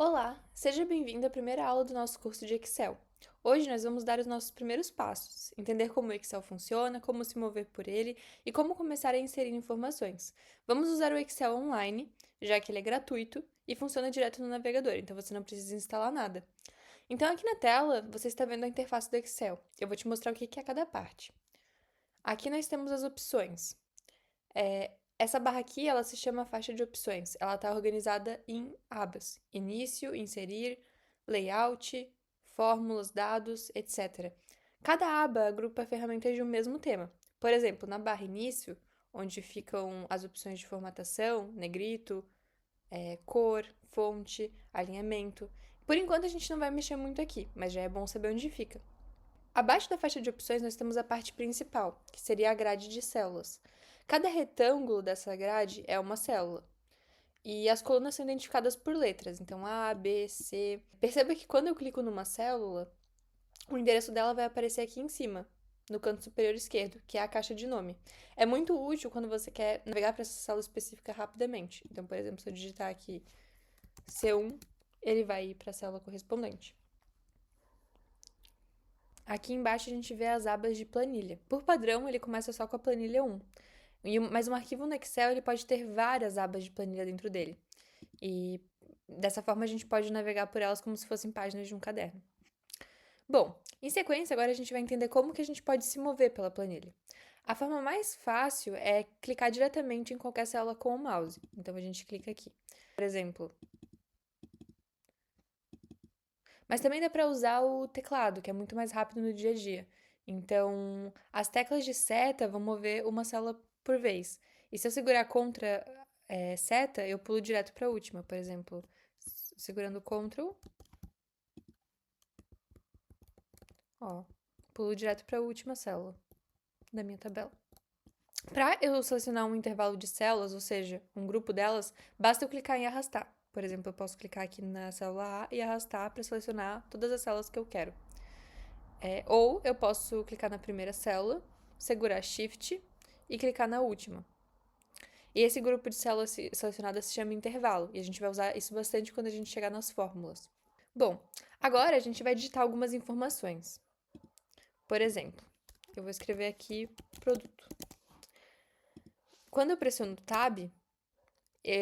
Olá, seja bem-vindo à primeira aula do nosso curso de Excel. Hoje nós vamos dar os nossos primeiros passos, entender como o Excel funciona, como se mover por ele e como começar a inserir informações. Vamos usar o Excel online, já que ele é gratuito e funciona direto no navegador, então você não precisa instalar nada. Então aqui na tela você está vendo a interface do Excel. Eu vou te mostrar o que é cada parte. Aqui nós temos as opções. Essa barra aqui, ela se chama faixa de opções. Ela está organizada em abas: início, inserir, layout, fórmulas, dados, etc. Cada aba agrupa ferramentas de um mesmo tema. Por exemplo, na barra início, onde ficam as opções de formatação, negrito, cor, fonte, alinhamento. Por enquanto a gente não vai mexer muito aqui, mas já é bom saber onde fica. Abaixo da faixa de opções, nós temos a parte principal, que seria a grade de células. Cada retângulo dessa grade é uma célula. E as colunas são identificadas por letras, então A, B, C. Perceba que quando eu clico numa célula, o endereço dela vai aparecer aqui em cima, no canto superior esquerdo, que é a caixa de nome. É muito útil quando você quer navegar para essa célula específica rapidamente. Então, por exemplo, se eu digitar aqui C1, ele vai ir para a célula correspondente. Aqui embaixo a gente vê as abas de planilha. Por padrão, ele começa só com a planilha 1. Mas um arquivo no Excel ele pode ter várias abas de planilha dentro dele. E dessa forma a gente pode navegar por elas como se fossem páginas de um caderno. Bom, em sequência, agora a gente vai entender como que a gente pode se mover pela planilha. A forma mais fácil é clicar diretamente em qualquer célula com o mouse. Então a gente clica aqui. Por exemplo, mas também dá para usar o teclado, que é muito mais rápido no dia a dia. Então, as teclas de seta vão mover uma célula por vez. E se eu segurar contra seta, eu pulo direto para a última. Por exemplo, segurando Ctrl, ó, pulo direto para a última célula da minha tabela. Para eu selecionar um intervalo de células, ou seja, um grupo delas, basta eu clicar em arrastar. Por exemplo, eu posso clicar aqui na célula A e arrastar para selecionar todas as células que eu quero. Ou eu posso clicar na primeira célula, segurar Shift e clicar na última. E esse grupo de células selecionadas se chama intervalo, e a gente vai usar isso bastante quando a gente chegar nas fórmulas. Bom, agora a gente vai digitar algumas informações. Por exemplo, eu vou escrever aqui produto. Quando eu pressiono Tab,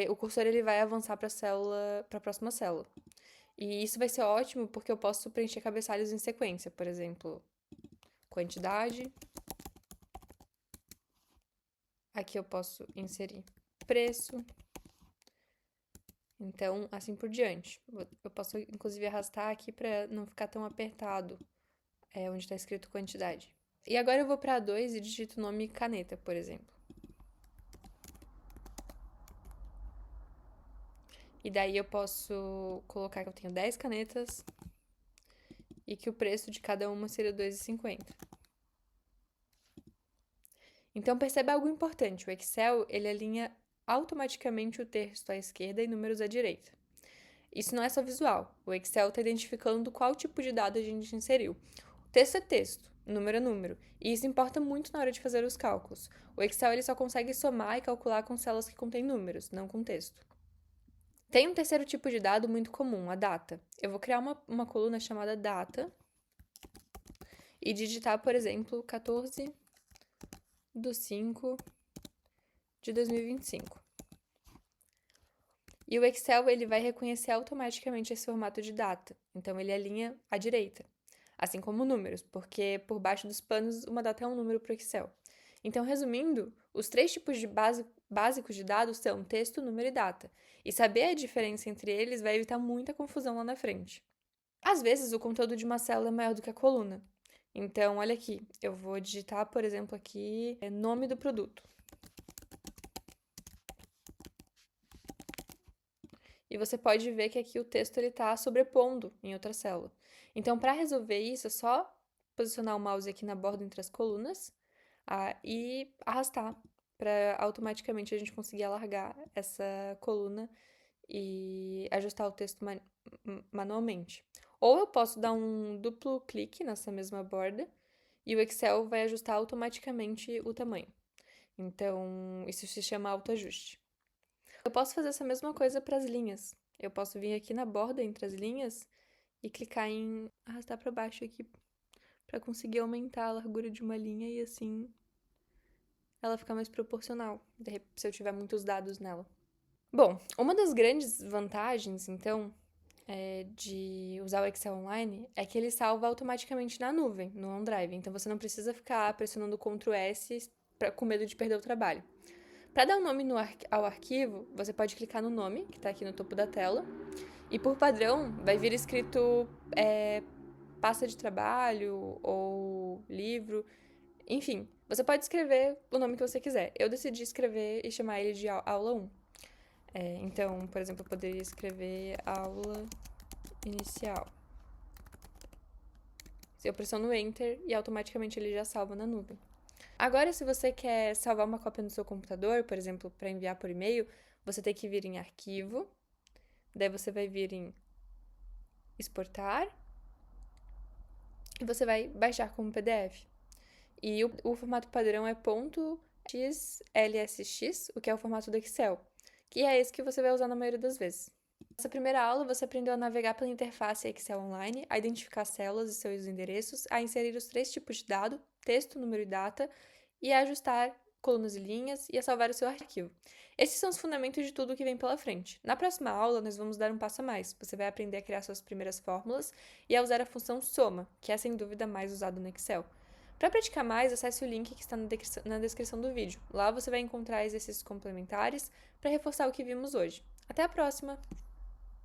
o cursor ele vai avançar para a próxima célula. E isso vai ser ótimo porque eu posso preencher cabeçalhos em sequência, por exemplo, quantidade. Aqui eu posso inserir preço. Então, assim por diante. Eu posso, inclusive, arrastar aqui para não ficar tão apertado onde está escrito quantidade. E agora eu vou para A2 e digito o nome caneta, por exemplo. E daí eu posso colocar que eu tenho 10 canetas e que o preço de cada uma seria R$2,50. Então, perceba algo importante. O Excel, ele alinha automaticamente o texto à esquerda e números à direita. Isso não é só visual. O Excel está identificando qual tipo de dado a gente inseriu. Texto é texto, número é número, e isso importa muito na hora de fazer os cálculos. O Excel ele só consegue somar e calcular com células que contêm números, não com texto. Tem um terceiro tipo de dado muito comum, a data. Eu vou criar uma coluna chamada data e digitar, por exemplo, 14/5/2025. E o Excel ele vai reconhecer automaticamente esse formato de data, então ele alinha à direita, assim como números, porque por baixo dos panos uma data é um número para o Excel. Então, resumindo, os três tipos de básicos de dados são texto, número e data, e saber a diferença entre eles vai evitar muita confusão lá na frente. Às vezes, o conteúdo de uma célula é maior do que a coluna. Então, olha aqui, eu vou digitar, por exemplo, aqui, nome do produto. E você pode ver que aqui o texto está sobrepondo em outra célula. Então, para resolver isso, é só posicionar o mouse aqui na borda entre as colunas e arrastar para automaticamente a gente conseguir alargar essa coluna e ajustar o texto manualmente. Ou eu posso dar um duplo clique nessa mesma borda e o Excel vai ajustar automaticamente o tamanho. Então, isso se chama autoajuste. Eu posso fazer essa mesma coisa para as linhas. eu posso vir aqui na borda entre as linhas e clicar em arrastar para baixo aqui para conseguir aumentar a largura de uma linha e assim ela ficar mais proporcional, se eu tiver muitos dados nela. Bom, uma das grandes vantagens, então, de usar o Excel Online é que ele salva automaticamente na nuvem, no OneDrive. Então você não precisa ficar pressionando Ctrl S com medo de perder o trabalho. Para dar um nome ao arquivo, você pode clicar no nome, que está aqui no topo da tela, e por padrão vai vir escrito pasta de trabalho ou livro, enfim. Você pode escrever o nome que você quiser. Eu decidi escrever e chamar ele de aula 1. Então, por exemplo, eu poderia escrever aula inicial. Eu pressiono Enter e automaticamente ele já salva na nuvem. Agora, se você quer salvar uma cópia no seu computador, por exemplo, para enviar por e-mail, você tem que vir em Arquivo, daí você vai vir em Exportar e você vai baixar como PDF. E o formato padrão é .xlsx, o que é o formato do Excel, que é esse que você vai usar na maioria das vezes. Nessa primeira aula, você aprendeu a navegar pela interface Excel Online, a identificar células e seus endereços, a inserir os 3 tipos de dado, texto, número e data, e a ajustar colunas e linhas e a salvar o seu arquivo. Esses são os fundamentos de tudo que vem pela frente. Na próxima aula, nós vamos dar um passo a mais. Você vai aprender a criar suas primeiras fórmulas e a usar a função soma, que é sem dúvida mais usada no Excel. Para praticar mais, acesse o link que está na descrição do vídeo. Lá você vai encontrar exercícios complementares para reforçar o que vimos hoje. Até a próxima!